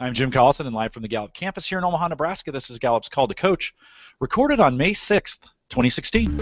I'm Jim Collison and live from the Gallup campus here in Omaha, Nebraska. This is Gallup's Call to Coach, recorded on May 6th, 2016.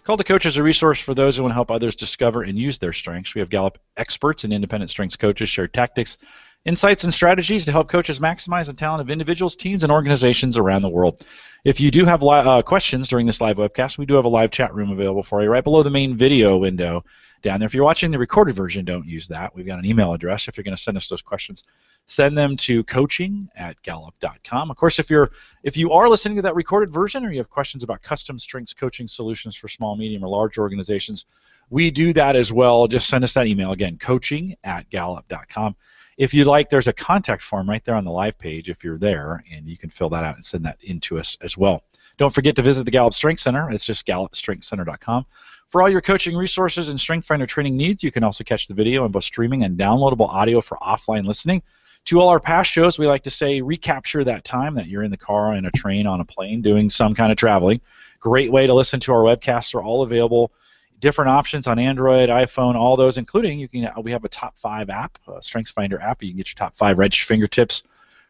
Call to Coach is a resource for those who want to help others discover and use their strengths. We have Gallup experts and independent strengths coaches share tactics, insights, and strategies to help coaches maximize the talent of individuals, teams, and organizations around the world. If you do have questions during this live webcast, we do have a live chat room available for you right below the main video window down there. If you're watching the recorded version, don't use that. We've got an email address if you're going to send us those questions. Send them to coaching@gallup.com. Of course, if you are listening to that recorded version or you have questions about custom strengths coaching solutions for small, medium, or large organizations, we do that as well. Just send us that email again, coaching@gallup.com. If you'd like, there's a contact form right there on the live page if you're there, and you can fill that out and send that in to us as well. Don't forget to visit the Gallup Strength Center. It's just gallupstrengthcenter.com. For all your coaching resources and Strength Finder training needs, you can also catch the video on both streaming and downloadable audio for offline listening. To all our past shows, we like to say recapture that time that you're in the car, in a train, on a plane, doing some kind of traveling. Great way to listen to our webcasts. Are all available. Different options on Android, iPhone, all those, including we have a top 5 app, a Strengths Finder app. You can get your top 5 right at your fingertips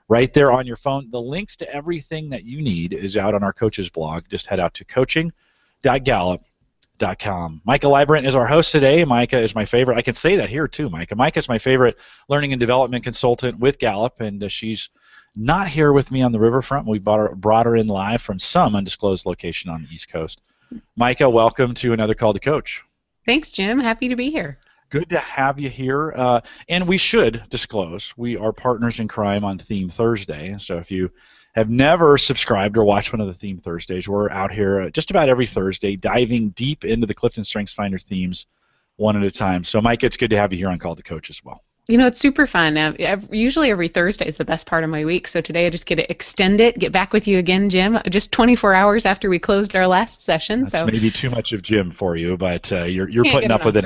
right there on your phone. The links to everything that you need is out on our coaches blog. Just head out to coaching.gallup.com. Micah Librant is our host today. Micah is my favorite. I can say that here too, Micah. Micah is my favorite learning and development consultant with Gallup, and she's not here with me on the riverfront. We brought her in live from some undisclosed location on the East Coast. Micah, welcome to another Call to Coach. Thanks, Jim. Happy to be here. Good to have you here. And we should disclose, we are partners in crime on Theme Thursday. So if you have never subscribed or watched one of the Theme Thursdays, we're out here just about every Thursday diving deep into the CliftonStrengths Finder themes one at a time. So, Micah, it's good to have you here on Call to Coach as well. You know, it's super fun. Usually every Thursday is the best part of my week, so today I just get to extend it, get back with you again, Jim, just 24 hours after we closed our last session. That's maybe too much of Jim for you, but you're putting up with it.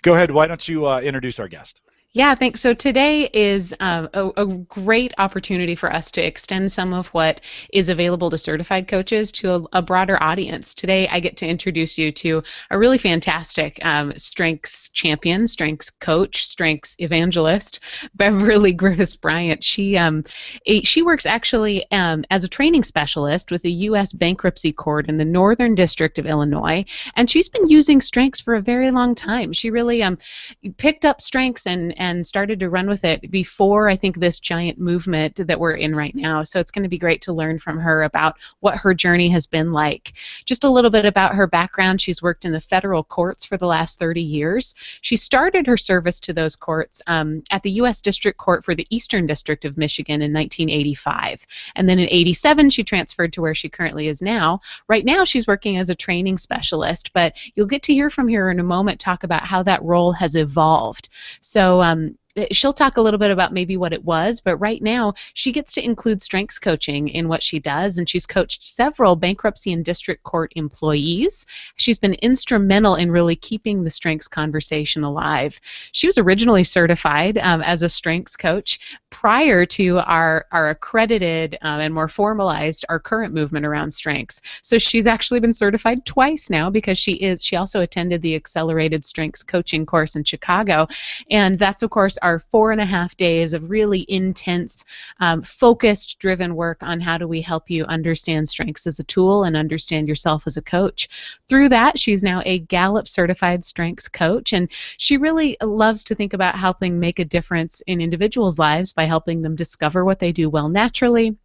Go ahead. Why don't you introduce our guest? Yeah, thanks. So today is a great opportunity for us to extend some of what is available to certified coaches to a broader audience. Today I get to introduce you to a really fantastic strengths champion, strengths coach, strengths evangelist, Beverly Griffiths Bryant. She works actually as a training specialist with the U.S. Bankruptcy Court in the Northern District of Illinois, and she's been using strengths for a very long time. She really picked up strengths and started to run with it before, I think, this giant movement that we're in right now. So it's going to be great to learn from her about what her journey has been like. Just a little bit about her background. She's worked in the federal courts for the last 30 years. She started her service to those courts at the U.S. District Court for the Eastern District of Michigan in 1985. And then in 87, she transferred to where she currently is now. Right now, she's working as a training specialist, but you'll get to hear from her in a moment talk about how that role has evolved. So she'll talk a little bit about maybe what it was, but right now she gets to include strengths coaching in what she does, and she's coached several bankruptcy and district court employees. She's been instrumental in really keeping the strengths conversation alive. She was originally certified as a strengths coach prior to our accredited and more formalized our current movement around strengths. So she's actually been certified twice now because she also attended the accelerated strengths coaching course in Chicago, and that's of course our 4.5 days of really intense, focused, driven work on how do we help you understand strengths as a tool and understand yourself as a coach. Through that, she's now a Gallup certified strengths coach, and she really loves to think about helping make a difference in individuals' lives by helping them discover what they do well naturally,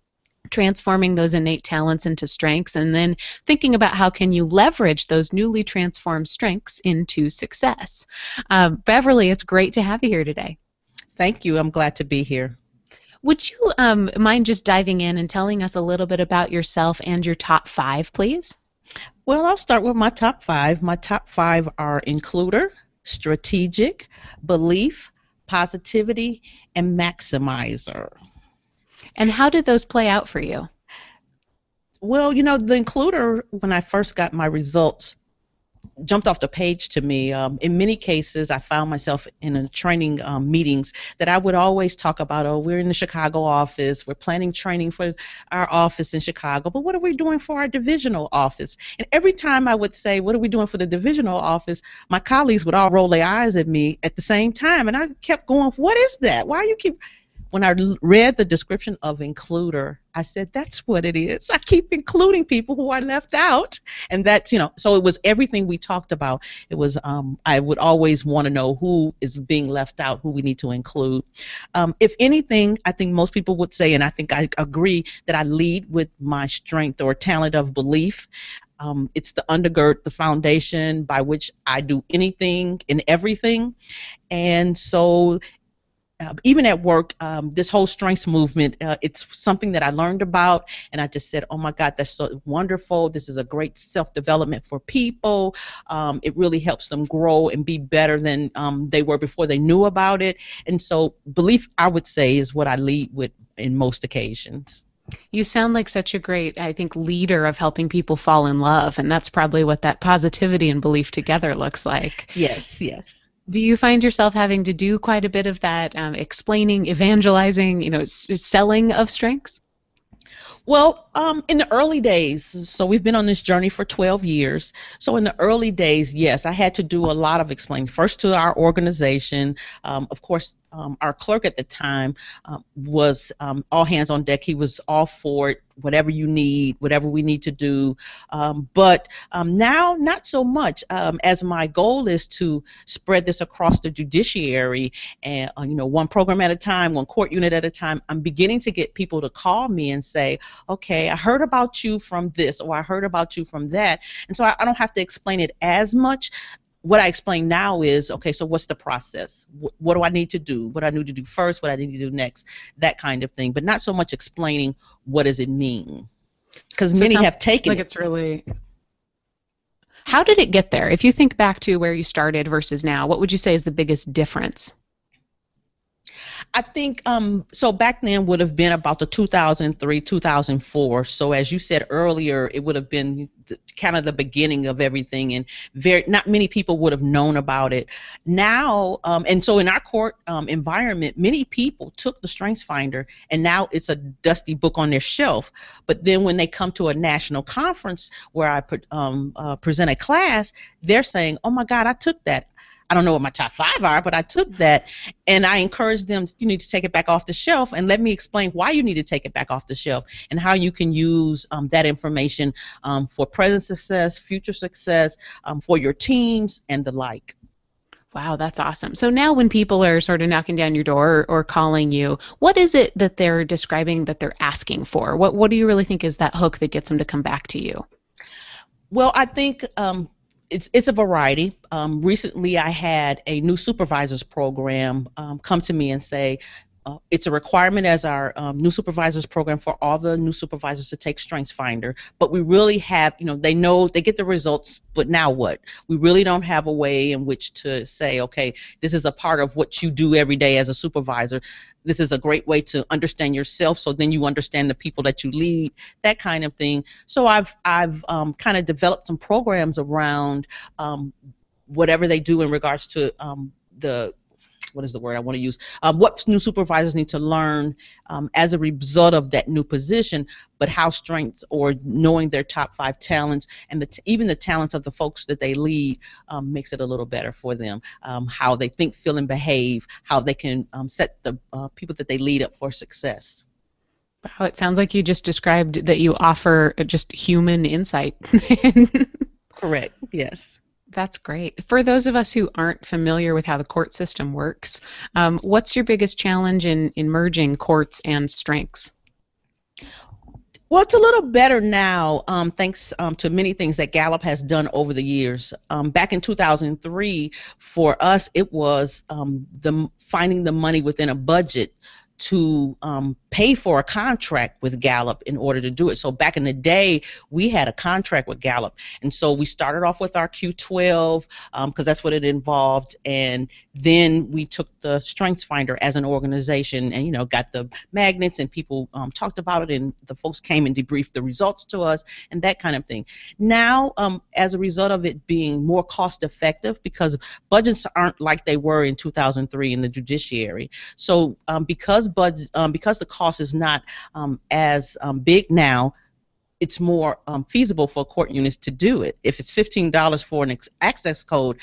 transforming those innate talents into strengths, and then thinking about how can you leverage those newly transformed strengths into success. Beverly, it's great to have you here today. Thank you. I'm glad to be here. Would you mind just diving in and telling us a little bit about yourself and your top 5, please? Well, I'll start with my top 5. My top 5 are includer, strategic, belief, positivity, and maximizer. And how did those play out for you? Well, you know, the includer, when I first got my results, jumped off the page to me. In many cases, I found myself in a training meetings that I would always talk about, oh, we're in the Chicago office, we're planning training for our office in Chicago, but what are we doing for our divisional office? And every time I would say, what are we doing for the divisional office, my colleagues would all roll their eyes at me at the same time, and I kept going, what is that? Why you keep... When I read the description of includer, I said, that's what it is. I keep including people who are left out. And that's, so it was everything we talked about. It was, I would always want to know who is being left out, who we need to include. If anything, I think most people would say, and I think I agree, that I lead with my strength or talent of belief. It's the undergird, the foundation by which I do anything and everything. And so even at work, this whole strengths movement, it's something that I learned about, and I just said, oh my God, that's so wonderful. This is a great self-development for people. It really helps them grow and be better than they were before they knew about it. And so belief, I would say, is what I lead with in most occasions. You sound like such a great, I think, leader of helping people fall in love, and that's probably what that positivity and belief together looks like. Yes, yes. Do you find yourself having to do quite a bit of that, explaining, evangelizing, selling of strengths? Well, in the early days, so we've been on this journey for 12 years. So in the early days, yes, I had to do a lot of explaining. First to our organization. Of course, our clerk at the time was all hands on deck. He was all for it, whatever you need, whatever we need to do. But now, not so much, as my goal is to spread this across the judiciary, and one program at a time, one court unit at a time. I'm beginning to get people to call me and say, okay, I heard about you from this, or I heard about you from that. And so I don't have to explain it as much. What I explain now is, okay, so what's the process? What do I need to do? What I need to do first? What I need to do next? That kind of thing. But not so much explaining what does it mean. Because so many have taken like it. It's really... How did it get there? If you think back to where you started versus now, what would you say is the biggest difference? I think so back then would have been about the 2003, 2004. So as you said earlier, it would have been kind of the beginning of everything, and not many people would have known about it. Now, and so in our court environment, many people took the Strengths Finder, and now it's a dusty book on their shelf. But then when they come to a national conference where I present a class, they're saying, "Oh my God, I took that. I don't know what my top 5 are, but I took that." And I encourage them, you need to take it back off the shelf, and let me explain why you need to take it back off the shelf and how you can use that information for present success, future success, for your teams, and the like. Wow, that's awesome. So now when people are sort of knocking down your door or calling you, what is it that they're describing that they're asking for? What do you really think is that hook that gets them to come back to you? Well, I think it's a variety. Recently, I had a new supervisors program come to me and say, it's a requirement as our new supervisors program for all the new supervisors to take Strengths Finder, but we really have, they know, they get the results, but now what? We really don't have a way in which to say, okay, this is a part of what you do every day as a supervisor. This is a great way to understand yourself, so then you understand the people that you lead, that kind of thing. So I've kind of developed some programs around whatever they do in regards to what is the word I want to use? What new supervisors need to learn as a result of that new position, but how strengths or knowing their top 5 talents and even the talents of the folks that they lead makes it a little better for them. How they think, feel, and behave, how they can set the people that they lead up for success. Wow, it sounds like you just described that you offer just human insight. Correct, yes. That's great. For those of us who aren't familiar with how the court system works, what's your biggest challenge in merging courts and strengths? Well, it's a little better now, thanks to many things that Gallup has done over the years. Back in 2003, for us, it was finding the money within a budget to pay for a contract with Gallup in order to do it. So back in the day, we had a contract with Gallup, and so we started off with our Q12 because that's what it involved, and then we took the Strengths Finder as an organization, and got the magnets, and people talked about it, and the folks came and debriefed the results to us, and that kind of thing. Now, as a result of it being more cost effective, because budgets aren't like they were in 2003 in the judiciary, so because the cost is not as big now, it's more feasible for court units to do it. If it's $15 for an access code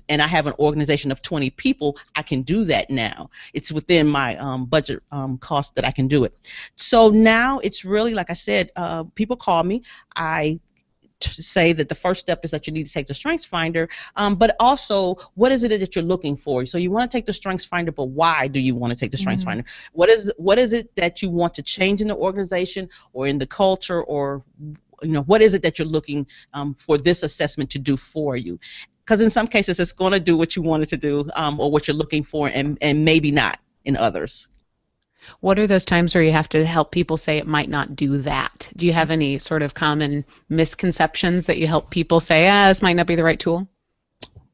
and I have an organization of 20 people, I can do that now. It's within my budget cost that I can do it. So now it's really, like I said, people call me. I say that the first step is that you need to take the Strengths Finder, but also what is it that you're looking for? So you want to take the Strengths Finder, but why do you want to take the Strengths Finder? What is it that you want to change in the organization or in the culture, or what is it that you're looking for this assessment to do for you? Because in some cases it's going to do what you want it to do, or what you're looking for, and maybe not in others. What are those times where you have to help people say it might not do that? Do you have any sort of common misconceptions that you help people say, this might not be the right tool?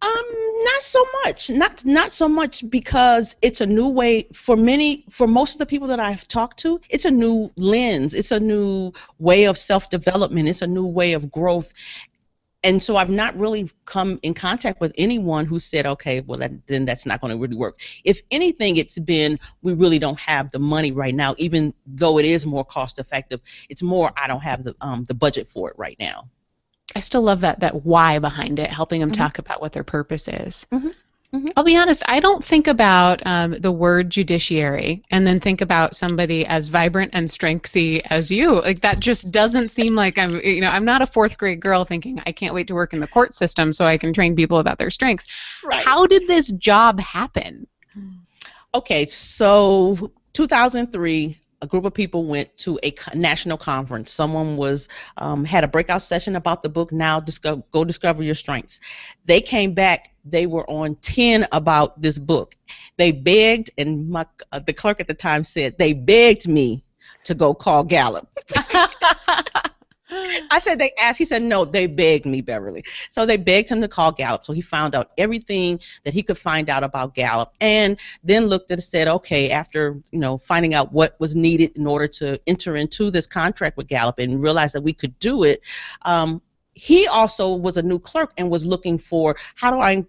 Not so much. Not so much, because it's a new way for most of the people that I've talked to. It's a new lens. It's a new way of self-development. It's a new way of growth. And so I've not really come in contact with anyone who said, okay, well, then that's not going to really work. If anything, it's been, we really don't have the money right now, even though it is more cost effective. It's more, I don't have the budget for it right now. I still love that why behind it, helping them talk about what their purpose is. I'll be honest, I don't think about the word judiciary and then think about somebody as vibrant and strengthsy as you. Like, that just doesn't seem like I'm not a fourth grade girl thinking I can't wait to work in the court system so I can train people about their strengths. Right. How did this job happen? Okay, so 2003, a group of people went to a national conference. Someone had a breakout session about the book, Now Go Discover Your Strengths. They came back, they were on 10 about this book. They begged, and the clerk at the time said, they begged me to go call Gallup. I said they asked. He said no, they begged me, Beverly. So they begged him to call Gallup. So he found out everything that he could find out about Gallup, and then looked at it and said, okay, after finding out what was needed in order to enter into this contract with Gallup and realized that we could do it, he also was a new clerk and was looking for, how do I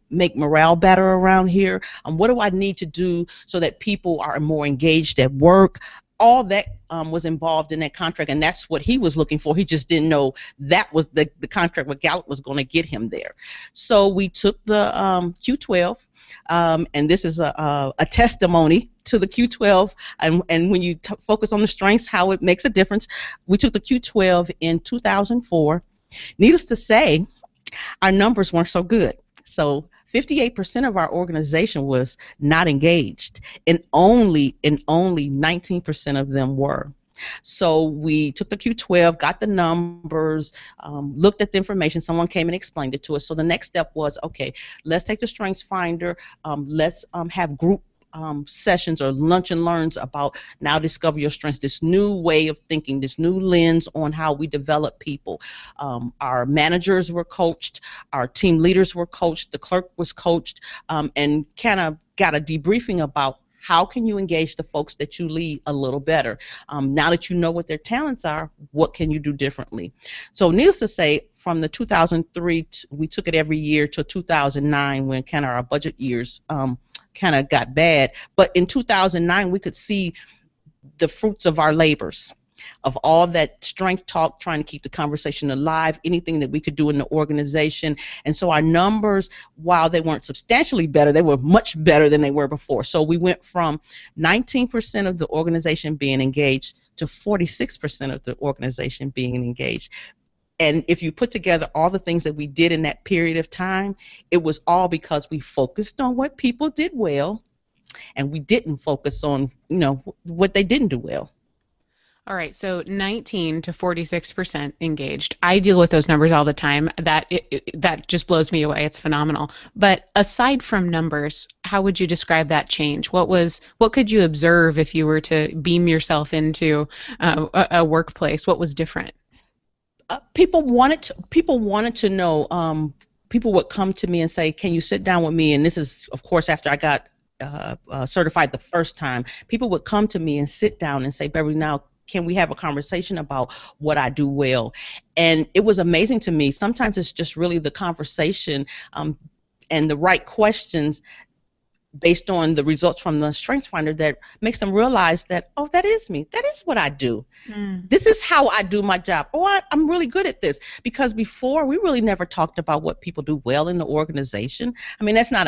make morale better around here? What do I need to do so that people are more engaged at work? All that was involved in that contract, and that's what he was looking for. He just didn't know that was the contract with Gallup was going to get him there. So we took the Q12, and this is a testimony to the Q12, and when you focus on the strengths, how it makes a difference. We took the Q12 in 2004. Needless to say, our numbers weren't so good. So 58% of our organization was not engaged, and only 19% of them were. So we took the Q12, got the numbers, looked at the information. Someone came and explained it to us. So the next step was, okay, let's take the Strengths Finder. Let's have group sessions or lunch and learns about Now Discover Your Strengths, this new way of thinking, this new lens on how we develop people. Our managers were coached, our team leaders were coached, the clerk was coached, and kind of got a debriefing about how can you engage the folks that you lead a little better. Now that you know what their talents are, what can you do differently? So needless to say, from the 2003, we took it every year till 2009, when kind of our budget years kind of got bad. But in 2009, we could see the fruits of our labors, of all that strength talk, trying to keep the conversation alive, anything that we could do in the organization. And so our numbers, while they weren't substantially better, they were much better than they were before. So we went from 19% of the organization being engaged to 46% of the organization being engaged. And if you put together all the things that we did in that period of time, it was all because we focused on what people did well, and we didn't focus on, what they didn't do well. All right, so 19 to 46% engaged. I deal with those numbers all the time. That just blows me away. It's phenomenal. But aside from numbers, how would you describe that change? What could you observe if you were to beam yourself into a workplace? What was different? People wanted to know. People would come to me and say, "Can you sit down with me?" And this is, of course, after I got certified the first time. People would come to me and sit down and say, "Beverly, now can we have a conversation about what I do well?" And it was amazing to me. Sometimes it's just really the conversation and the right questions based on the results from the Strengths Finder that makes them realize that, oh, that is me. That is what I do. This is how I do my job. Oh, I'm really good at this. Because before, we really never talked about what people do well in the organization. I mean, that's not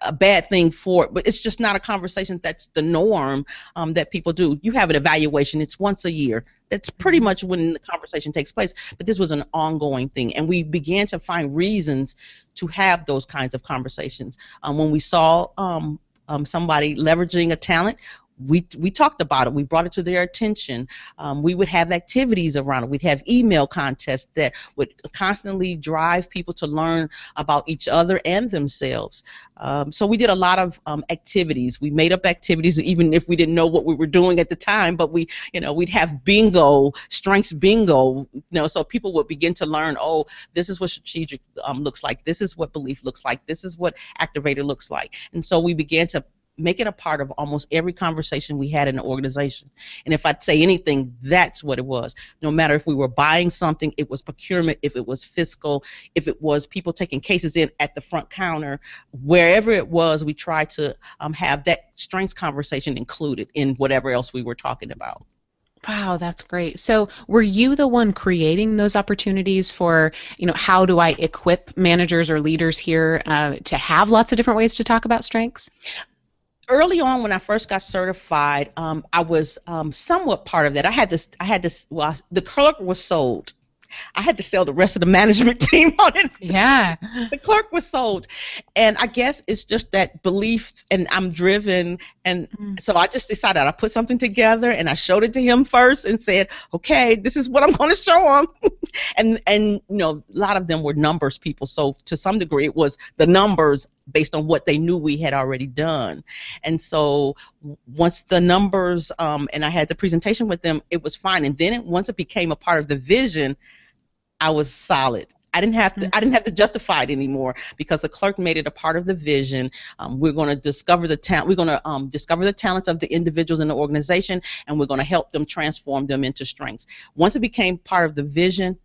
a bad thing for it, but it's just not a conversation that's the norm that people do. You have an evaluation. It's once a year. That's pretty much when the conversation takes place. But this was an ongoing thing, and we began to find reasons to have those kinds of conversations. When we saw somebody leveraging a talent, we talked about it. We brought it to their attention. We would have activities around it. We'd have email contests that would constantly drive people to learn about each other and themselves. So we did a lot of activities. We made up activities even if we didn't know what we were doing at the time, but we'd have bingo, strengths bingo, so people would begin to learn, oh, this is what strategic looks like. This is what belief looks like. This is what activator looks like. And so we began to make it a part of almost every conversation we had in the organization. And if I'd say anything, that's what it was. No matter if we were buying something, it was procurement, if it was fiscal, if it was people taking cases in at the front counter, wherever it was, we tried to have that strengths conversation included in whatever else we were talking about. Wow, that's great. So were you the one creating those opportunities for, how do I equip managers or leaders here to have lots of different ways to talk about strengths? Early on, when I first got certified, I was somewhat part of that. I had this. Well, the clerk was sold. I had to sell the rest of the management team on it. Yeah. The clerk was sold. And I guess it's just that belief, and I'm driven. And so I just decided I put something together, and I showed it to him first and said, okay, this is what I'm going to show him. and a lot of them were numbers people. So to some degree, it was the numbers based on what they knew we had already done. And so once the numbers, and I had the presentation with them, it was fine. And then once it became a part of the vision, I was solid. I didn't have to justify it anymore because the clerk made it a part of the vision. We're going to discover the talent. We're going to discover the talents of the individuals in the organization, and we're going to help them transform them into strengths. Once it became part of the vision,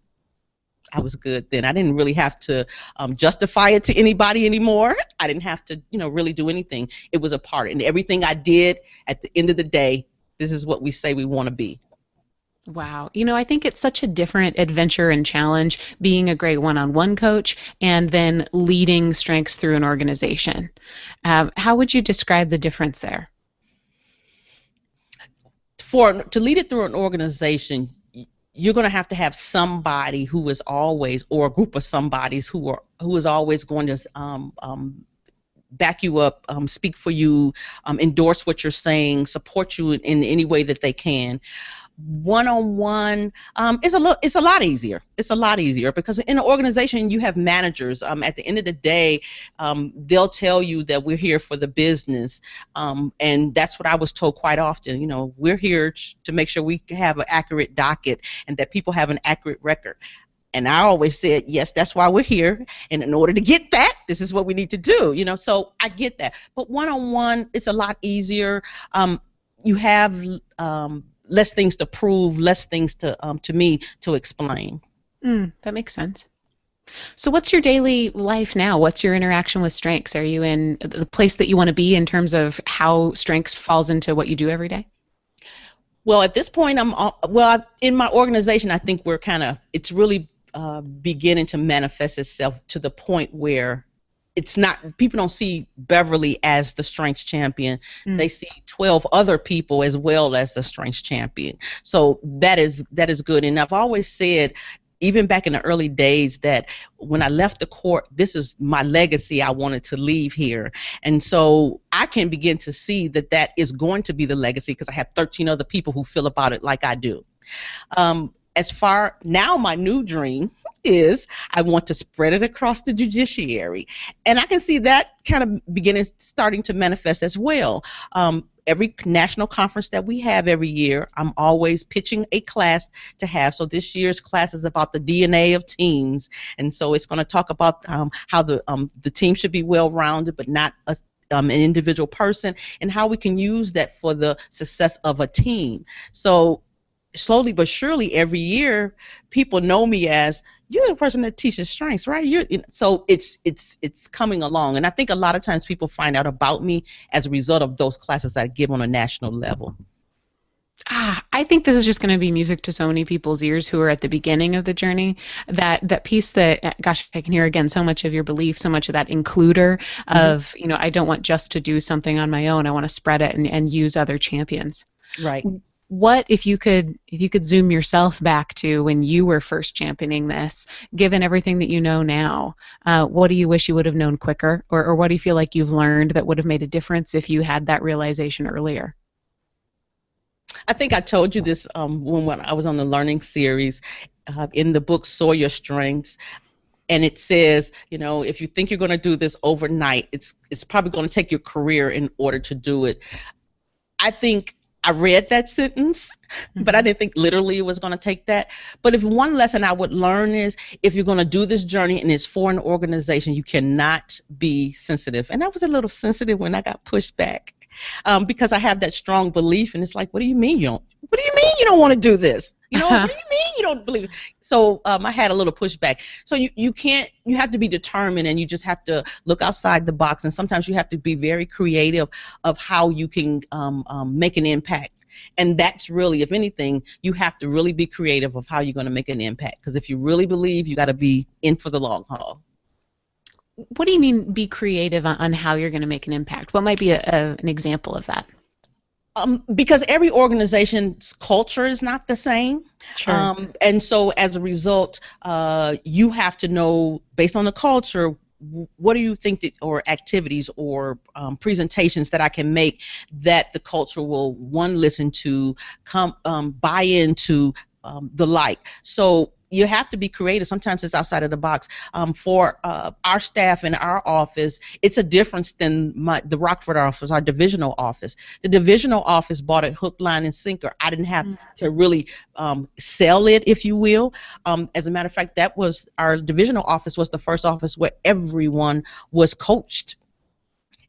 I was good then. I didn't really have to justify it to anybody anymore. I didn't have to, really do anything. It was a part, and everything I did at the end of the day, this is what we say we want to be. Wow. I think it's such a different adventure and challenge being a great one-on-one coach and then leading strengths through an organization. How would you describe the difference there? To lead it through an organization, you're going to have somebody who is always, or a group of somebodies who is always going to back you up, speak for you, endorse what you're saying, support you in any way that they can. One-on-one is a lot easier. It's a lot easier because in an organization you have managers. At the end of the day, they'll tell you that we're here for the business, and that's what I was told quite often. We're here to make sure we have an accurate docket and that people have an accurate record. And I always said, yes, that's why we're here. And in order to get that, this is what we need to do. So I get that. But one-on-one, it's a lot easier. You have less things to prove, less things to me to explain. That makes sense. So what's your daily life now? What's your interaction with strengths? Are you in the place that you want to be in terms of how strengths falls into what you do every day? Well, at this point, in my organization, I think it's really beginning to manifest itself to the point where it's not, people don't see Beverly as the strengths champion. They see 12 other people as well as the strengths champion. So that is good. And I've always said, even back in the early days, that when I left the court, this is my legacy I wanted to leave here. And so I can begin to see that that is going to be the legacy because I have 13 other people who feel about it like I do. As far now, my new dream is I want to spread it across the judiciary, and I can see that kind of starting to manifest as well. Every national conference that we have every year, I'm always pitching a class to have. So this year's class is about the DNA of teams, and so it's going to talk about how the team should be well-rounded, but not an individual person, and how we can use that for the success of a team. So slowly but surely, every year, people know me as, you're the person that teaches strengths, right? So it's coming along, and I think a lot of times people find out about me as a result of those classes that I give on a national level. I think this is just going to be music to so many people's ears who are at the beginning of the journey. That piece that, gosh, I can hear again so much of your belief, so much of that includer of, I don't want just to do something on my own. I want to spread it and use other champions. Right. What if you could zoom yourself back to when you were first championing this, given everything that you know now, what do you wish you would have known quicker, or what do you feel like you've learned that would have made a difference if you had that realization earlier? I think I told you this when I was on the learning series in the book Soar Your Strengths. And it says, if you think you're going to do this overnight, it's probably going to take your career in order to do it. I think I read that sentence, but I didn't think literally it was going to take that. But if one lesson I would learn is, if you're going to do this journey and it's for an organization, you cannot be sensitive. And I was a little sensitive when I got pushed back because I have that strong belief, and it's like, what do you mean you don't want to do this? What do you mean you don't believe it? So I had a little pushback. So you have to be determined, and you just have to look outside the box, and sometimes you have to be very creative of how you can make an impact. And that's really, if anything, you have to really be creative of how you're going to make an impact, because if you really believe, you got to be in for the long haul. What do you mean be creative on how you're going to make an impact? What might be an example of that? Because every organization's culture is not the same. Sure. And so as a result, you have to know, based on the culture, what do you think or activities or presentations that I can make that the culture will, one, listen to, buy into, the like. So you have to be creative. Sometimes it's outside of the box. For our staff in our office, it's a difference than the Rockford office, our divisional office. The divisional office bought it hook, line, and sinker. I didn't have to really sell it, if you will. As a matter of fact, our divisional office was the first office where everyone was coached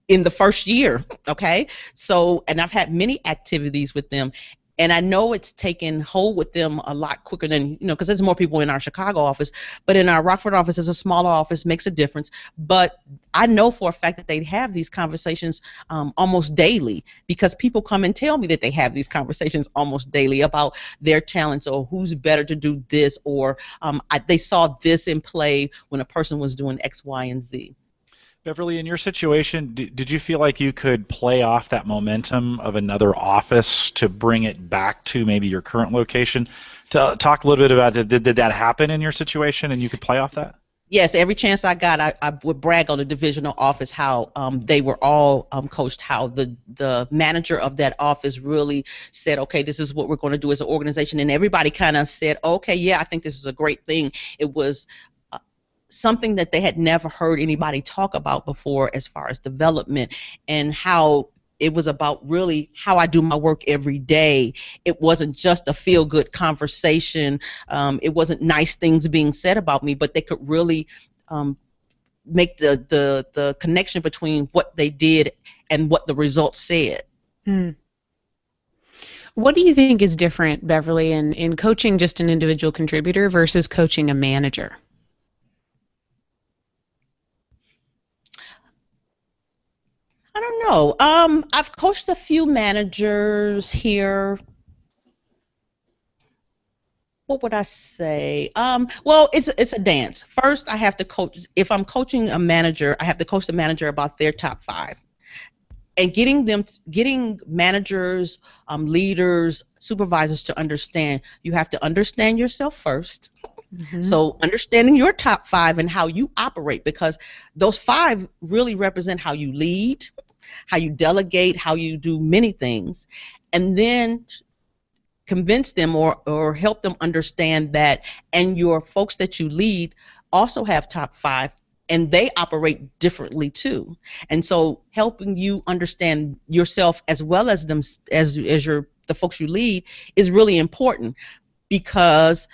in the first year, okay? So, and I've had many activities with them. And I know it's taken hold with them a lot quicker than, because there's more people in our Chicago office. But in our Rockford office, it's a smaller office, makes a difference. But I know for a fact that they have these conversations almost daily, because people come and tell me that they have these conversations almost daily about their talents, or who's better to do this, or they saw this in play when a person was doing X, Y, and Z. Beverly, in your situation, did you feel like you could play off that momentum of another office to bring it back to maybe your current location? To talk a little bit about, did that happen in your situation, and you could play off that? Yes, every chance I got, I would brag on the divisional office how they were all coached, how the manager of that office really said, okay, this is what we're going to do as an organization, and everybody kind of said, okay, yeah, I think this is a great thing. It was something that they had never heard anybody talk about before, as far as development, and how it was about really how I do my work every day. It wasn't just a feel-good conversation. It wasn't nice things being said about me, but they could really make the connection between what they did and what the results said. What do you think is different, Beverly, in coaching just an individual contributor versus coaching a manager? I don't know. I've coached a few managers here. What would I say? Well, it's a dance. First, I have to coach. If I'm coaching a manager, I have to coach the manager about their top 5. and getting managers, leaders, supervisors to understand, you have to understand yourself first. Mm-hmm. So understanding your top 5 and how you operate, because those 5 really represent how you lead, how you delegate, how you do many things, and then convince them or help them understand that, and your folks that you lead also have top 5, and they operate differently too. And so helping you understand yourself as well as them, as the folks you lead, is really important, because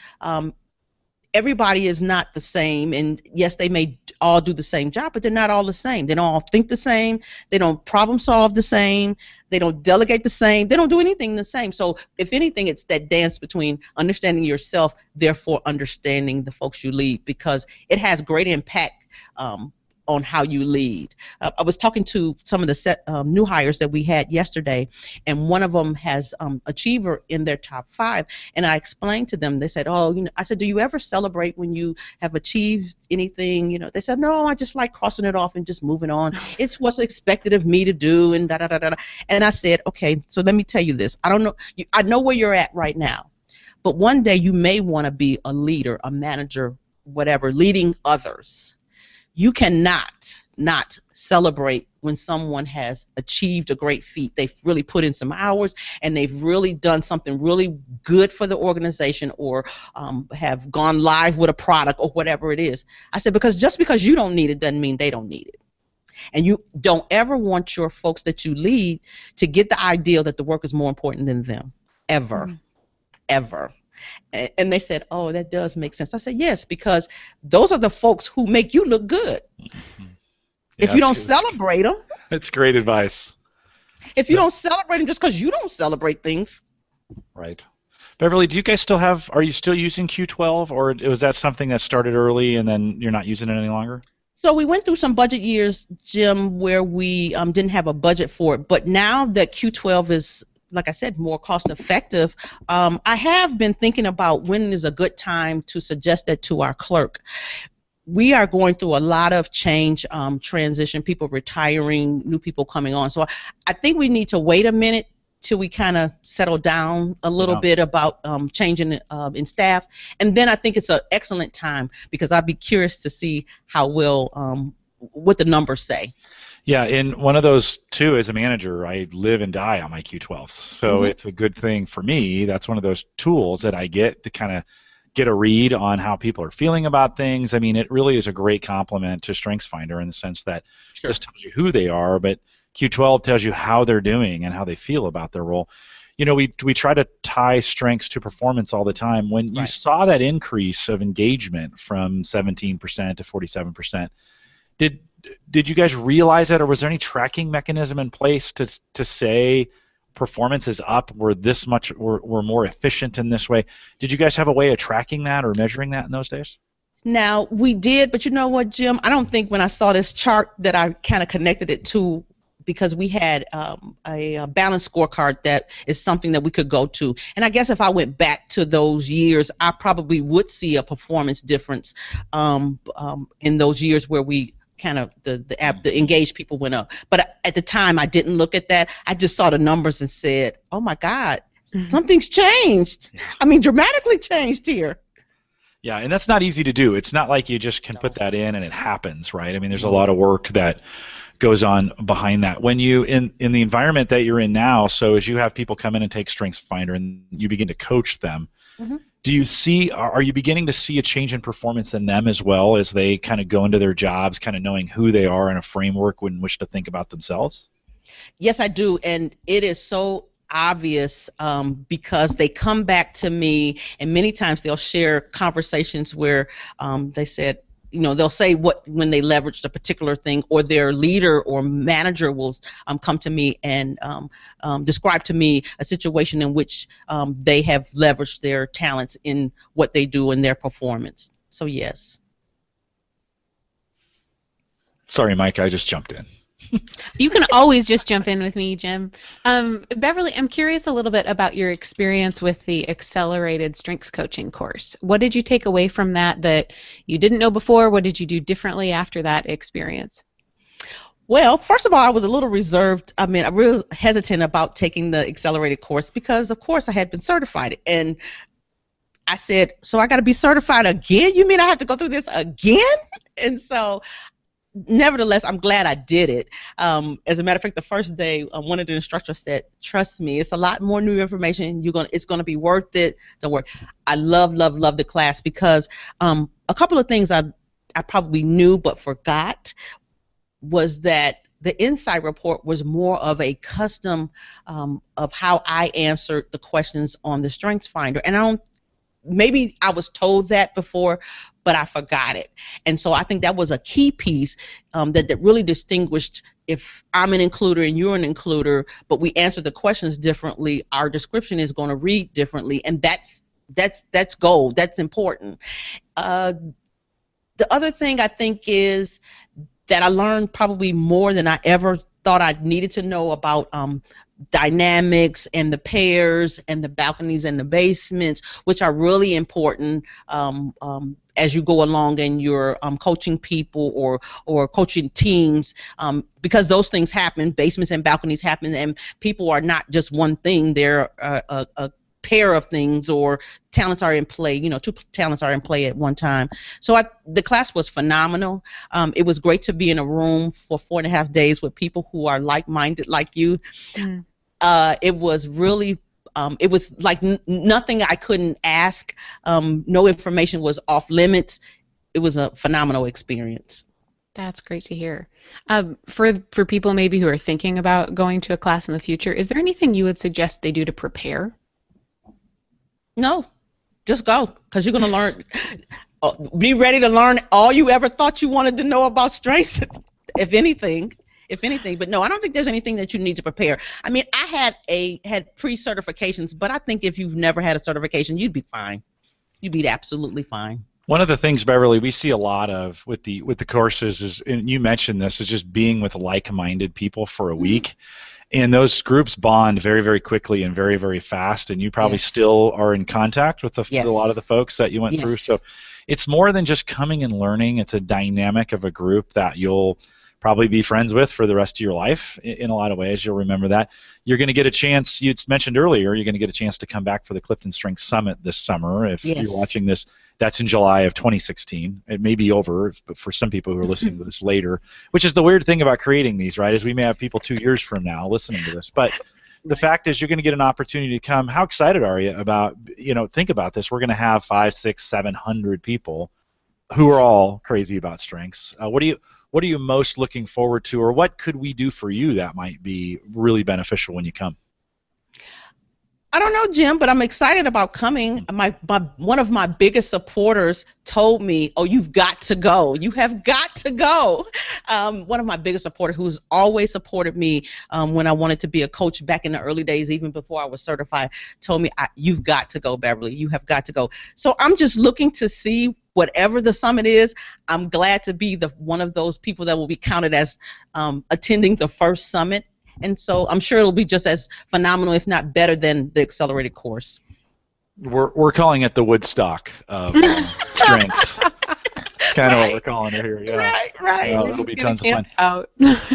everybody is not the same, and yes, they may all do the same job, but they're not all the same. They don't all think the same. They don't problem solve the same. They don't delegate the same. They don't do anything the same. So if anything, it's that dance between understanding yourself, therefore understanding the folks you lead, because it has great impact on how you lead. I was talking to some of the new hires that we had yesterday, and one of them has achiever in their top 5, and I explained to them. They said, "Oh, I said, do you ever celebrate when you have achieved anything?" They said, "No, I just like crossing it off and just moving on. It's what's expected of me to do," and da da da da. And I said, "Okay, so let me tell you this. I don't know. I know where you're at right now, but one day you may want to be a leader, a manager, whatever, leading others. You cannot not celebrate when someone has achieved a great feat. They've really put in some hours, and they've really done something really good for the organization, or have gone live with a product or whatever it is." I said, because just because you don't need it doesn't mean they don't need it. And you don't ever want your folks that you lead to get the idea that the work is more important than them, ever, ever. And they said, "Oh, that does make sense." I said, "Yes, because those are the folks who make you look good. Mm-hmm. If you don't celebrate them." That's great advice. If you don't celebrate them just because you don't celebrate things. Right. Beverly, do you guys are you still using Q12, or was that something that started early and then you're not using it any longer? So we went through some budget years, Jim, where we didn't have a budget for it. But now that Q12 is, like I said, more cost effective, I have been thinking about when is a good time to suggest that to our clerk. We are going through a lot of change, transition, people retiring, new people coming on. So I think we need to wait a minute till we kind of settle down a little bit about changing in staff. And then I think it's an excellent time, because I'd be curious to see how what the numbers say. Yeah, and one of those too, as a manager, I live and die on my Q12s. So it's a good thing for me. That's one of those tools that I get to kind of get a read on how people are feeling about things. I mean, it really is a great complement to StrengthsFinder in the sense that it just tells you who they are, but Q12 tells you how they're doing and how they feel about their role. We try to tie strengths to performance all the time. When you saw that increase of engagement from 17% to 47%, did you guys realize that, or was there any tracking mechanism in place to say performance is up, we're more efficient in this way? Did you guys have a way of tracking that or measuring that in those days? Now, we did, but you know what, Jim? I don't think when I saw this chart that I kind of connected it to, because we had a balanced scorecard that is something that we could go to. And I guess if I went back to those years, I probably would see a performance difference in those years where we kind of the engaged people went up. But at the time, I didn't look at that. I just saw the numbers and said, "Oh my God, something's changed." I mean, dramatically changed here. Yeah, and that's not easy to do. It's not like you just can put that in and it happens, right? I mean, there's a lot of work that goes on behind that. When you in the environment that you're in now, so as you have people come in and take StrengthsFinder and you begin to coach them, are you beginning to see a change in performance in them as well as they kind of go into their jobs, kind of knowing who they are in a framework in which to think about themselves? Yes, I do, and it is so obvious because they come back to me, and many times they'll share conversations where they said, they'll say when they leveraged a particular thing, or their leader or manager will come to me and describe to me a situation in which they have leveraged their talents in what they do in their performance. So yes. Sorry, Mike, I just jumped in. You can always just jump in with me, Jim. Beverly, I'm curious a little bit about your experience with the Accelerated Strengths Coaching course. What did you take away from that you didn't know before? What did you do differently after that experience? Well, first of all, I was a little reserved. I mean, I was hesitant about taking the accelerated course because, of course, I had been certified. And I said, so I got to be certified again? You mean I have to go through this again? And so, nevertheless, I'm glad I did it. As a matter of fact, the first day, one of the instructors said, "Trust me, it's a lot more new information. It's gonna be worth it. Don't worry." I love the class because a couple of things I probably knew but forgot was that the insight report was more of a custom of how I answered the questions on the Strengths Finder, and maybe I was told that before, but I forgot it. And so I think that was a key piece that really distinguished if I'm an includer and you're an includer, but we answer the questions differently, our description is going to read differently, and that's gold. That's important. The other thing I think is that I learned probably more than I ever thought I needed to know about dynamics and the pairs and the balconies and the basements, which are really important as you go along and you're coaching people or coaching teams, because those things happen. Basements and balconies happen, and people are not just one thing. They're a pair of things, or talents are in play. Two talents are in play at one time. So the class was phenomenal. It was great to be in a room for 4.5 days with people who are like-minded like you. Mm. It was really, it was like nothing I couldn't ask. No information was off limits. It was a phenomenal experience. That's great to hear. For people maybe who are thinking about going to a class in the future, is there anything you would suggest they do to prepare? No, just go, because you're going to learn. Be ready to learn all you ever thought you wanted to know about strengths, if anything. But no, I don't think there's anything that you need to prepare. I mean, I had pre-certifications, but I think if you've never had a certification, you'd be fine. You'd be absolutely fine. One of the things, Beverly, we see a lot of with the courses is, and you mentioned this, is just being with like-minded people for a week. And those groups bond very, very quickly and very, very fast. And you probably still are in contact with a lot of the folks that you went through. So it's more than just coming and learning. It's a dynamic of a group that you'll probably be friends with for the rest of your life in a lot of ways. You'll remember that. You're going to get a chance, you mentioned earlier, you're going to get a chance to come back for the CliftonStrengths Summit this summer. If you're watching this, that's in July of 2016. It may be over, but for some people who are listening to this later, which is the weird thing about creating these, right, is we may have people 2 years from now listening to this. But the fact is you're going to get an opportunity to come. How excited are you about, think about this. We're going to have 500, 600, 700 people who are all crazy about strengths. What are you most looking forward to, or what could we do for you that might be really beneficial when you come? I don't know, Jim, but I'm excited about coming. One of my biggest supporters told me, "Oh, you've got to go. You have got to go." One of my biggest supporters, who's always supported me when I wanted to be a coach back in the early days, even before I was certified, told me, "You've got to go, Beverly. You have got to go." So I'm just looking to see whatever the summit is. I'm glad to be one of those people that will be counted as attending the first summit. And so I'm sure it'll be just as phenomenal, if not better, than the accelerated course. We're calling it the Woodstock of strengths. That's kind of what we're calling it here. Yeah. Right. It'll be tons of fun. Out.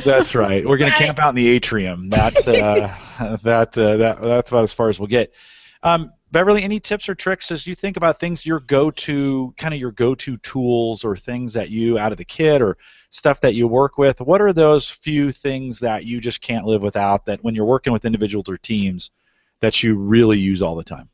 That's right. We're going to camp out in the atrium. That's about as far as we'll get. Beverly, any tips or tricks as you think about things, your go-to tools or things that you, out of the kit or stuff that you work with, what are those few things that you just can't live without, that when you're working with individuals or teams that you really use all the time?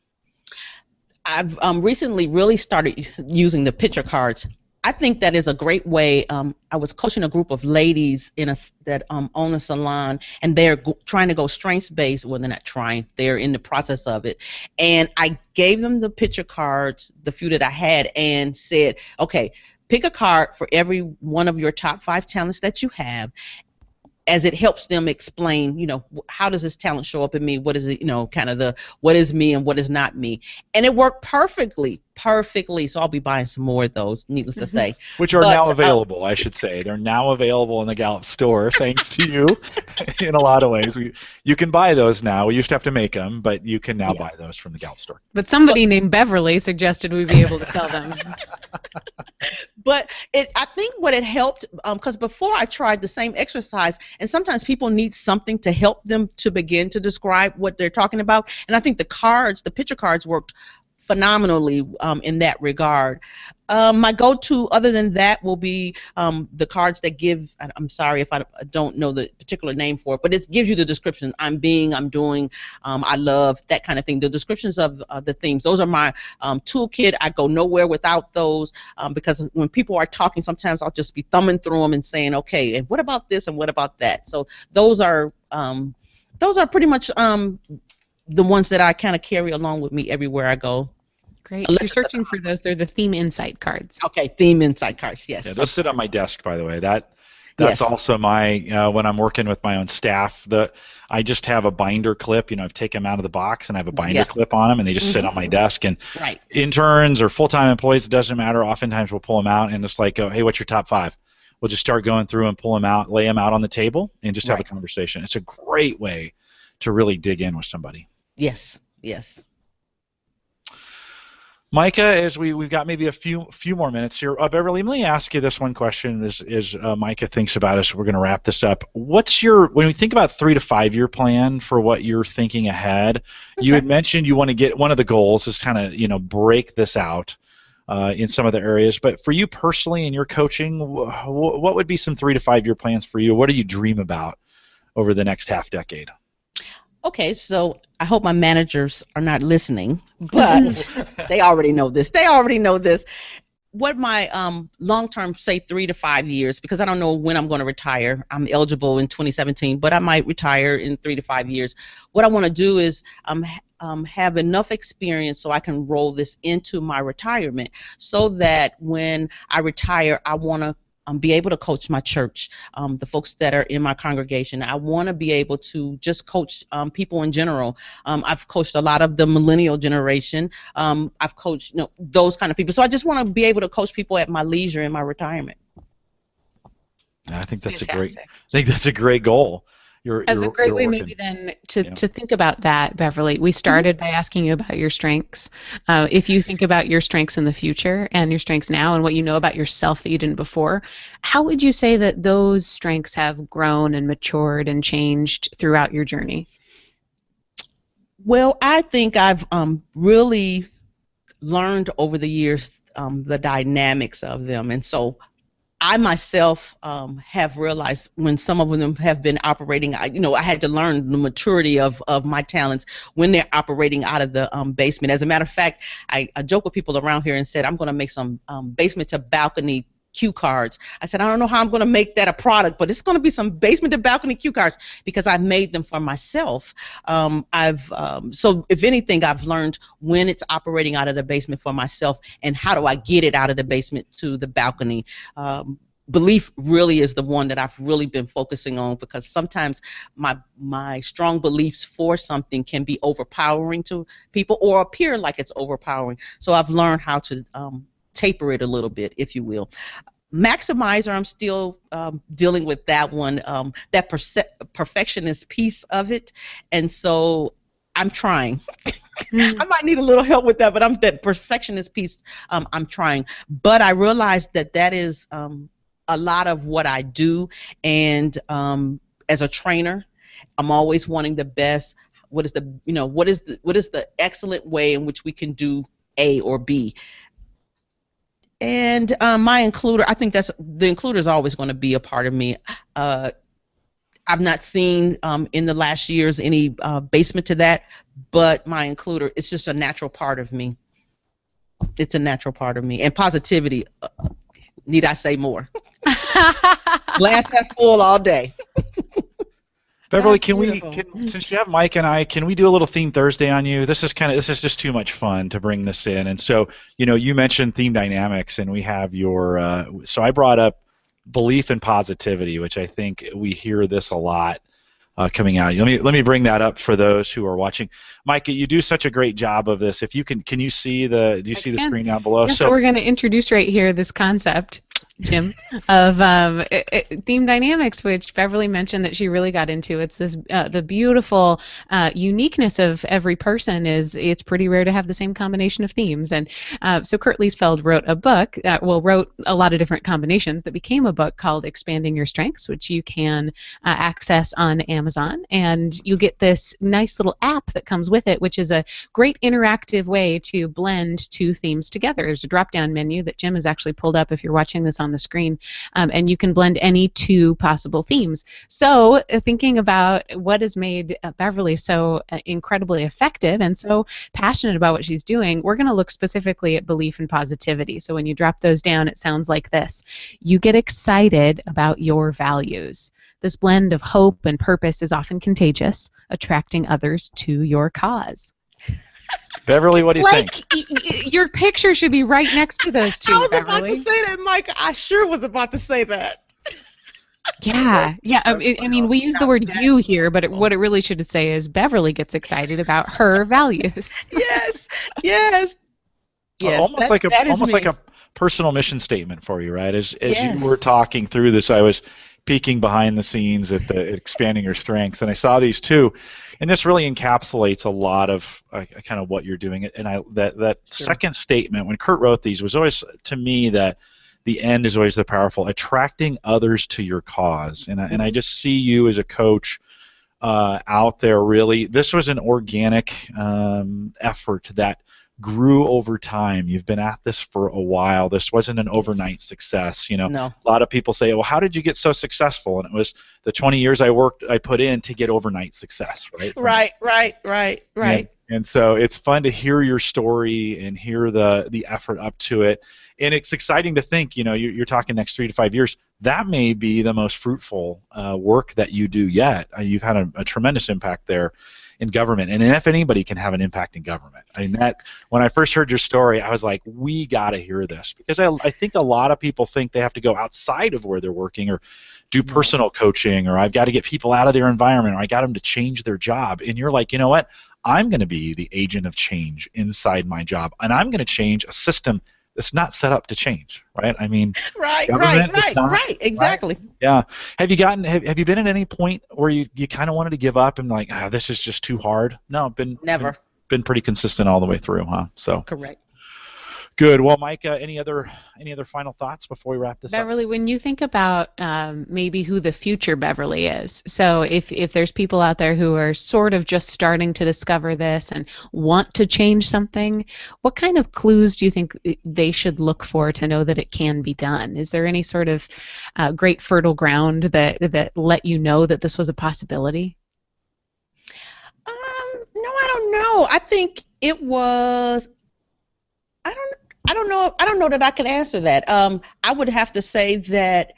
I've recently really started using the picture cards. I think that is a great way. I was coaching a group of ladies that own a salon, and they're trying to go strengths-based. Well, they're not trying. They're in the process of it. And I gave them the picture cards, the few that I had, and said, okay, pick a card for every one of your top 5 talents that you have, as it helps them explain, how does this talent show up in me? What is it, kind of what is me and what is not me? And it worked perfectly. perfectly. So I'll be buying some more of those, needless to say. Which are But, now available, I should say. They're now available in the Gallup store, thanks to you, in a lot of ways. You can buy those now. We used to have to make them, but you can now buy those from the Gallup store. But somebody named Beverly suggested we be able to sell them. But I think what it helped, because before I tried the same exercise, and sometimes people need something to help them to begin to describe what they're talking about, and I think the picture cards worked phenomenally in that regard. My go-to, other than that, will be the cards that give, I'm sorry if I don't know the particular name for it, but it gives you the description. I'm being, I'm doing, I love, that kind of thing. The descriptions of the themes. Those are my toolkit. I go nowhere without those because when people are talking, sometimes I'll just be thumbing through them and saying, okay, and what about this and what about that? So those are pretty much the ones that I kind of carry along with me everywhere I go. Great. If you're searching for those, they're the theme insight cards. Okay, theme insight cards, yes. Yeah, those sit on my desk, by the way. That's also my, when I'm working with my own staff, I just have a binder clip. I've taken them out of the box and I have a binder clip on them, and they just sit on my desk. And interns or full-time employees, it doesn't matter. Oftentimes we'll pull them out and it's like, go, hey, what's your top 5? We'll just start going through and pull them out, lay them out on the table, and just have a conversation. It's a great way to really dig in with somebody. Yes, yes. Micah, as we've got maybe a few more minutes here. Beverly, let me ask you this one question as Micah thinks about us. We're going to wrap this up. When we think about 3 to 5 year plan for what you're thinking ahead, you had mentioned you want to get, one of the goals is kind of, break this out in some of the areas. But for you personally in your coaching, what would be some 3 to 5 year plans for you? What do you dream about over the next half decade? Okay, so I hope my managers are not listening, but they already know this. What my long-term, say 3 to 5 years, because I don't know when I'm going to retire. I'm eligible in 2017, but I might retire in 3 to 5 years. What I want to do is have enough experience so I can roll this into my retirement, so that when I retire, I want to be able to coach my church, the folks that are in my congregation. I want to be able to just coach people in general. I've coached a lot of the millennial generation. I've coached those kind of people. So I just want to be able to coach people at my leisure in my retirement. I think that's a great goal. As a great way maybe then to think about that, Beverly, we started by asking you about your strengths. If you think about your strengths in the future and your strengths now and what you know about yourself that you didn't before, how would you say that those strengths have grown and matured and changed throughout your journey? Well, I think I've really learned over the years the dynamics of them, and so I myself have realized when some of them have been operating, I had to learn the maturity of my talents when they're operating out of the basement. As a matter of fact, I joke with people around here and said, I'm going to make some basement to balcony cue cards. I said, I don't know how I'm going to make that a product, but it's going to be some basement to balcony cue cards because I've made them for myself. So if anything, I've learned when it's operating out of the basement for myself and how do I get it out of the basement to the balcony. Belief really is the one that I've really been focusing on, because sometimes my strong beliefs for something can be overpowering to people or appear like it's overpowering. So I've learned how to taper it a little bit, if you will. Maximizer, I'm still dealing with that one, that perfectionist piece of it, and so I'm trying. I might need a little help with that, but that perfectionist piece, I'm trying. But I realize that is a lot of what I do, and as a trainer, I'm always wanting the best. What is the excellent way in which we can do A or B? And my includer, I think the includer is always going to be a part of me. I've not seen in the last years any basement to that, but my includer, it's just a natural part of me. It's a natural part of me. And positivity, need I say more? Glass half full all day. Beverly, since you have Mike and I, can we do a little Theme Thursday on you? This is just too much fun to bring this in. And so, you mentioned theme dynamics, and we have so I brought up belief and positivity, which I think we hear this a lot coming out. Let me bring that up for those who are watching. Micah, you do such a great job of this. If you can you see the the screen down below? Yeah, so we're going to introduce right here this concept, Jim, of theme dynamics, which Beverly mentioned that she really got into. It's this the beautiful uniqueness of every person is it's pretty rare to have the same combination of themes. And so Kurt Liesfeld wrote a book, wrote a lot of different combinations that became a book called Expanding Your Strengths, which you can access on Amazon. And you get this nice little app that comes with it, which is a great interactive way to blend two themes together. There's a drop-down menu that Jim has actually pulled up if you're watching this on the screen, and you can blend any two possible themes. So thinking about what has made Beverly so incredibly effective and so passionate about what she's doing, we're going to look specifically at belief and positivity. So when you drop those down, it sounds like this. You get excited about your values. This blend of hope and purpose is often contagious, attracting others to your cause. Beverly, what do you think? Your picture should be right next to those two, I was Beverly. about to say that, Mike. I sure was about to say that. Yeah. I mean, we use the word "you" here, but what it really should say is Beverly gets excited about her values. Yes. Almost like a personal mission statement for you, right? As Yes. you were talking through this, I was peeking behind the scenes at the Expanding Your Strengths, and I saw these two, and this really encapsulates a lot of kind of what you're doing. And that Sure. second statement, when Kurt wrote these, was always to me that the end is always the powerful, attracting others to your cause. And I just see you as a coach out there. Really, this was an organic effort that grew over time. You've been at this for a while. This wasn't an overnight success. No. A lot of people say, well, how did you get so successful? And it was the 20 years I put in to get overnight success, right? Right. And so it's fun to hear your story and hear the effort up to it. And it's exciting to think, you're talking next 3 to 5 years, that may be the most fruitful work that you do yet. You've had a tremendous impact there in government, and if anybody can have an impact in government. I mean, that when I first heard your story, I was like, we got to hear this, because I think a lot of people think they have to go outside of where they're working or do personal coaching, or I've got to get people out of their environment, or I got them to change their job. And you're like, you know what? I'm going to be the agent of change inside my job, and I'm going to change a system that's not set up to change, right? I mean, Right. Exactly. Right? Yeah. Have you been at any point where you kind of wanted to give up and like, this is just too hard? No, Never. Been pretty consistent all the way through, huh? So Correct. good. Well, Micah, any other final thoughts before we wrap this up? Beverly, when you think about maybe who the future Beverly is, so if there's people out there who are sort of just starting to discover this and want to change something, what kind of clues do you think they should look for to know that it can be done? Is there any sort of great fertile ground that let you know that this was a possibility? No, I don't know. I think it was. I don't know. I don't know that I could answer that. I would have to say that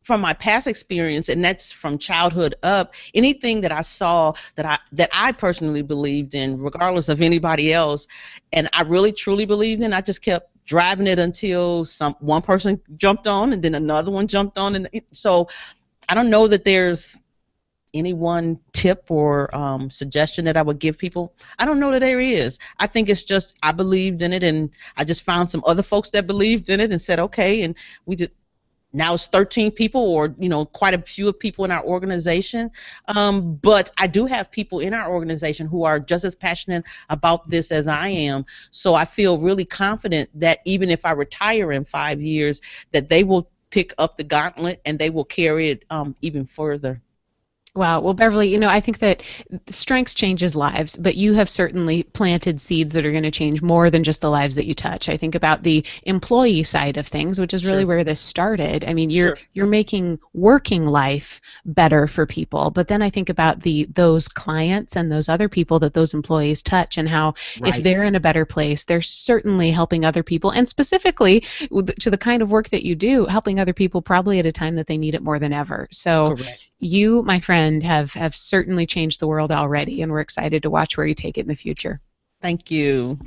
from my past experience, and that's from childhood up, anything that I saw that I personally believed in, regardless of anybody else, and I really truly believed in, I just kept driving it until one person jumped on, and then another one jumped on, and so I don't know that there's any one tip or suggestion that I would give people. I don't know that there is. I think it's just I believed in it, and I just found some other folks that believed in it and said, okay, and we just now it's 13 people, or quite a few people in our organization. But I do have people in our organization who are just as passionate about this as I am. So I feel really confident that even if I retire in 5 years, that they will pick up the gauntlet and they will carry it even further. Wow. Well, Beverly, I think that strengths changes lives, but you have certainly planted seeds that are going to change more than just the lives that you touch. I think about the employee side of things, which is really where this started. I mean, you're making working life better for people, but then I think about those clients and those other people that those employees touch, and how if they're in a better place, they're certainly helping other people, and specifically to the kind of work that you do, helping other people probably at a time that they need it more than ever. So. Correct. You, my friend, have certainly changed the world already, and we're excited to watch where you take it in the future. Thank you.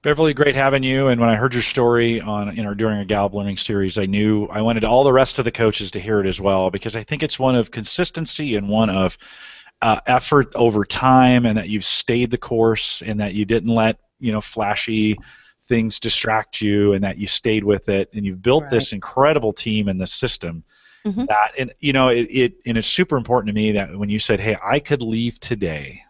Beverly, great having you. And when I heard your story during our Gallup Learning Series, I knew I wanted all the rest of the coaches to hear it as well, because I think it's one of consistency and one of effort over time, and that you've stayed the course, and that you didn't let flashy things distract you, and that you stayed with it, and you've built Right. this incredible team and this system. Mhm. That, and it's super important to me that when you said, "Hey, I could leave today,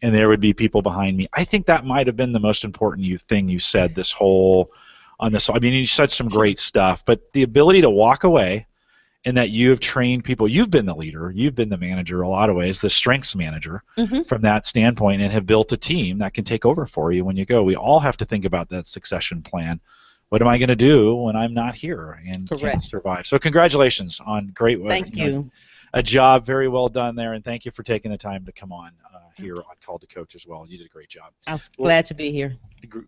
and there would be people behind me," I think that might have been the most important thing you said this whole on this. I mean, you said some great stuff, but the ability to walk away, and that you have trained people. You've been the leader, you've been the manager, a lot of ways, the strengths manager Mhm. from that standpoint, and have built a team that can take over for you when you go. We all have to think about that succession plan. What am I going to do when I'm not here and can't Correct. survive? So congratulations on great work. Thank you. A job very well done there, and thank you for taking the time to come on here on Call to Coach as well. You did a great job. I was glad to be here.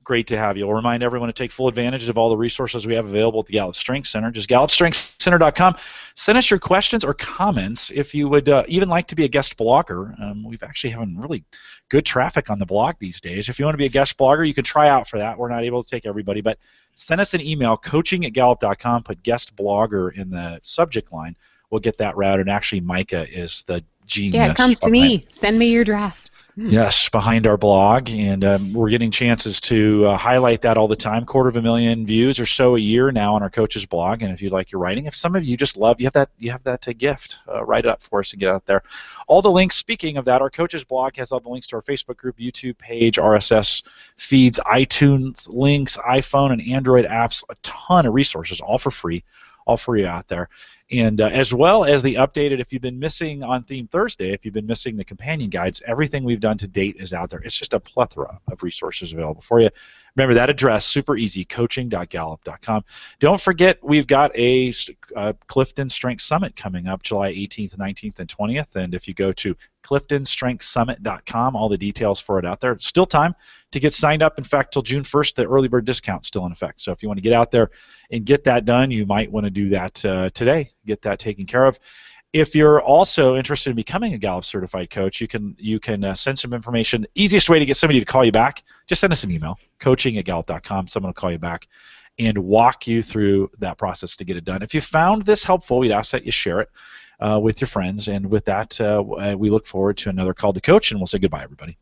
Great to have you. We'll remind everyone to take full advantage of all the resources we have available at the Gallup Strengths Center. Just GallupStrengthsCenter.com. Send us your questions or comments if you would even like to be a guest blogger. We've actually having really good traffic on the blog these days. If you want to be a guest blogger, you can try out for that. We're not able to take everybody, but send us an email, coaching@gallup.com. Put guest blogger in the subject line. We'll get that routed. Actually, Micah is the genius. Yeah, it comes to me. Send me your drafts. Yes, behind our blog, and we're getting chances to highlight that all the time. 250,000 views or so a year now on our coaches blog. And if you like your writing, if some of you just love, you have that to gift. Write it up for us and get out there. All the links. Speaking of that, our coaches blog has all the links to our Facebook group, YouTube page, RSS feeds, iTunes links, iPhone and Android apps. A ton of resources, all for free out there. And as well as the updated, if you've been missing on Theme Thursday, if you've been missing the companion guides, everything we've done to date is out there. It's just a plethora of resources available for you. Remember that address, super easy, coaching.gallup.com. Don't forget, we've got a Clifton Strengths Summit coming up July 18th, 19th, and 20th. And if you go to CliftonStrengthsSummit.com, all the details for it out there. It's still time to get signed up. In fact, till June 1st, the early bird discount's still in effect. So if you want to get out there and get that done, you might want to do that today, get that taken care of. If you're also interested in becoming a Gallup certified coach, you can send some information. The easiest way to get somebody to call you back, just send us an email, coaching@gallup.com. Someone will call you back and walk you through that process to get it done. If you found this helpful, we'd ask that you share it with your friends. And with that, we look forward to another Call to Coach, and we'll say goodbye, everybody.